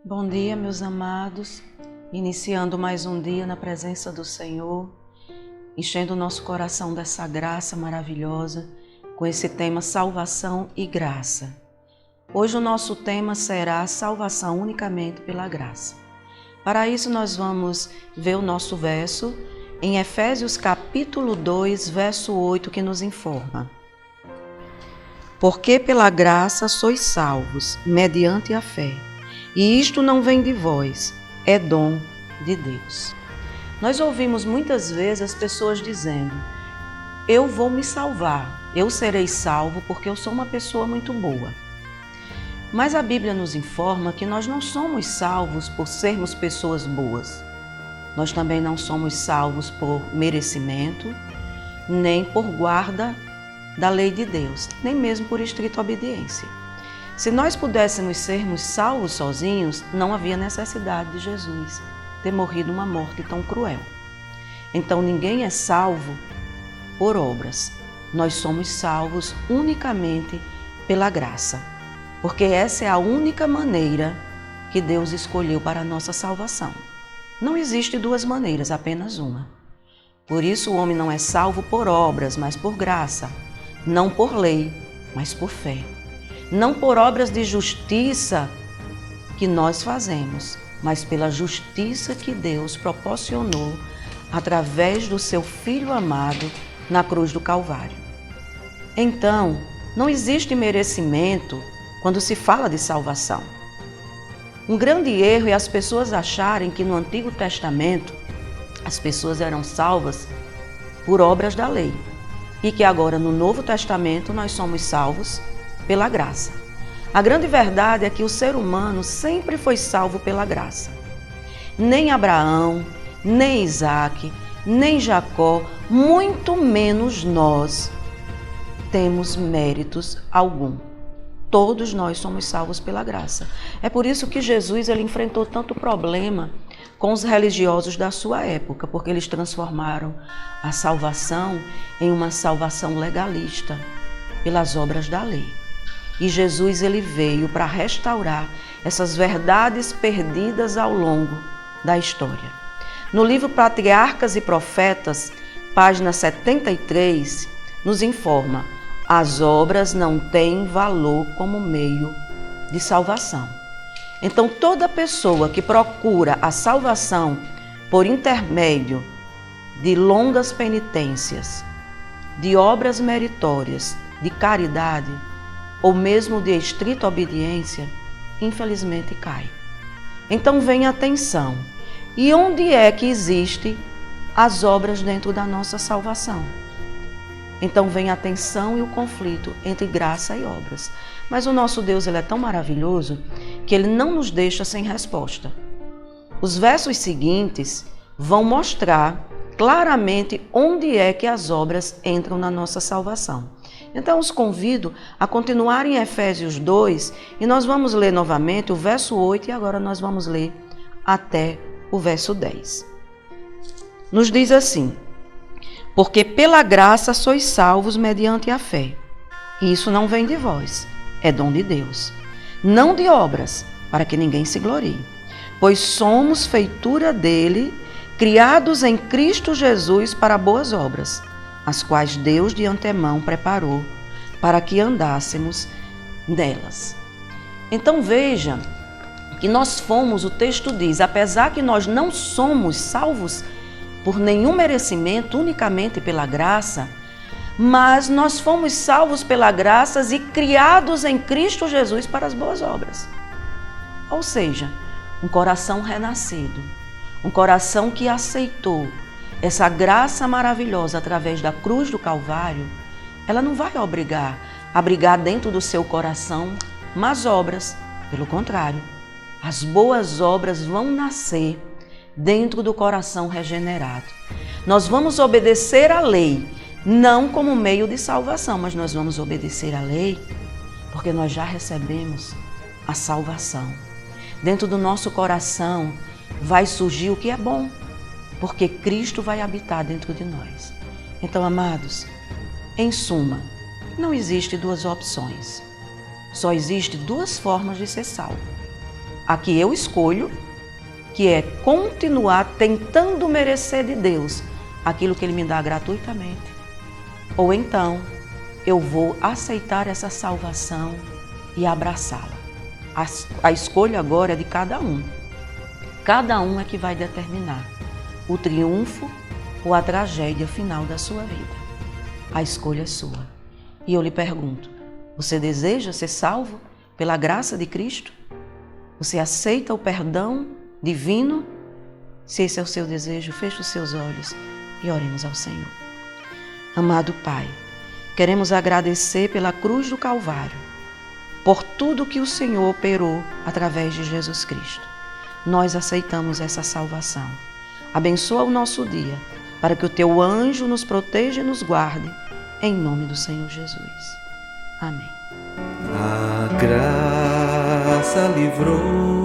Bom dia, meus amados, iniciando mais um dia na presença do Senhor, enchendo o nosso coração dessa graça maravilhosa, com esse tema salvação e graça. Hoje o nosso tema será salvação unicamente pela graça. Para isso nós vamos ver o nosso verso em Efésios capítulo 2, verso 8, que nos informa: Porque pela graça sois salvos, mediante a fé. E isto não vem de vós, é dom de Deus. Nós ouvimos muitas vezes as pessoas dizendo: eu vou me salvar, eu serei salvo porque eu sou uma pessoa muito boa. Mas a Bíblia nos informa que nós não somos salvos por sermos pessoas boas. Nós também não somos salvos por merecimento, nem por guarda da lei de Deus, nem mesmo por estrita obediência. Se nós pudéssemos sermos salvos sozinhos, não havia necessidade de Jesus ter morrido uma morte tão cruel. Então ninguém é salvo por obras. Nós somos salvos unicamente pela graça, porque essa é a única maneira que Deus escolheu para a nossa salvação. Não existe duas maneiras, apenas uma. Por isso o homem não é salvo por obras, mas por graça, não por lei, mas por fé. Não por obras de justiça que nós fazemos, mas pela justiça que Deus proporcionou através do seu Filho amado na cruz do Calvário. Então, não existe merecimento quando se fala de salvação. Um grande erro é as pessoas acharem que no Antigo Testamento as pessoas eram salvas por obras da lei e que agora no Novo Testamento nós somos salvos pela graça. A grande verdade é que o ser humano sempre foi salvo pela graça. Nem Abraão, nem Isaac, nem Jacó, muito menos nós, temos méritos algum. Todos nós somos salvos pela graça. É por isso que Jesus ele enfrentou tanto problema com os religiosos da sua época, porque eles transformaram a salvação em uma salvação legalista, pelas obras da lei. E Jesus ele veio para restaurar essas verdades perdidas ao longo da história. No livro Patriarcas e Profetas, página 73, nos informa: as obras não têm valor como meio de salvação. Então toda pessoa que procura a salvação por intermédio de longas penitências, de obras meritórias, de caridade, ou mesmo de estrita obediência, infelizmente cai. Então vem a atenção. E onde é que existem as obras dentro da nossa salvação? Então vem a tensão e o conflito entre graça e obras. Mas o nosso Deus ele é tão maravilhoso que ele não nos deixa sem resposta. Os versos seguintes vão mostrar claramente onde é que as obras entram na nossa salvação. Então, os convido a continuar em Efésios 2 e nós vamos ler novamente o verso 8 e agora nós vamos ler até o verso 10. Nos diz assim: Porque pela graça sois salvos mediante a fé. E isso não vem de vós, é dom de Deus. Não de obras, para que ninguém se glorie. Pois somos feitura dele, criados em Cristo Jesus para boas obras, as quais Deus de antemão preparou para que andássemos nelas. Então veja que nós fomos, o texto diz, apesar que nós não somos salvos por nenhum merecimento, unicamente pela graça, mas nós fomos salvos pela graça e criados em Cristo Jesus para as boas obras. Ou seja, um coração renascido, um coração que aceitou essa graça maravilhosa através da cruz do Calvário, ela não vai abrigar dentro do seu coração más obras. Pelo contrário, as boas obras vão nascer dentro do coração regenerado. Nós vamos obedecer à lei, não como meio de salvação, mas nós vamos obedecer à lei porque nós já recebemos a salvação. Dentro do nosso coração vai surgir o que é bom, porque Cristo vai habitar dentro de nós. Então, amados, em suma, não existe duas opções. Só existe duas formas de ser salvo. a que eu escolho, que é continuar tentando merecer de Deus aquilo que Ele me dá gratuitamente, ou então eu vou aceitar essa salvação e abraçá-la. A escolha agora é de cada um. Cada um é que vai determinar o triunfo ou a tragédia final da sua vida. A escolha é sua. E eu lhe pergunto, você deseja ser salvo pela graça de Cristo? Você aceita o perdão divino? Se esse é o seu desejo, feche os seus olhos e oremos ao Senhor. Amado Pai, queremos agradecer pela cruz do Calvário, por tudo que o Senhor operou através de Jesus Cristo. Nós aceitamos essa salvação. Abençoa o nosso dia, para que o Teu anjo nos proteja e nos guarde, em nome do Senhor Jesus. Amém. A graça livrou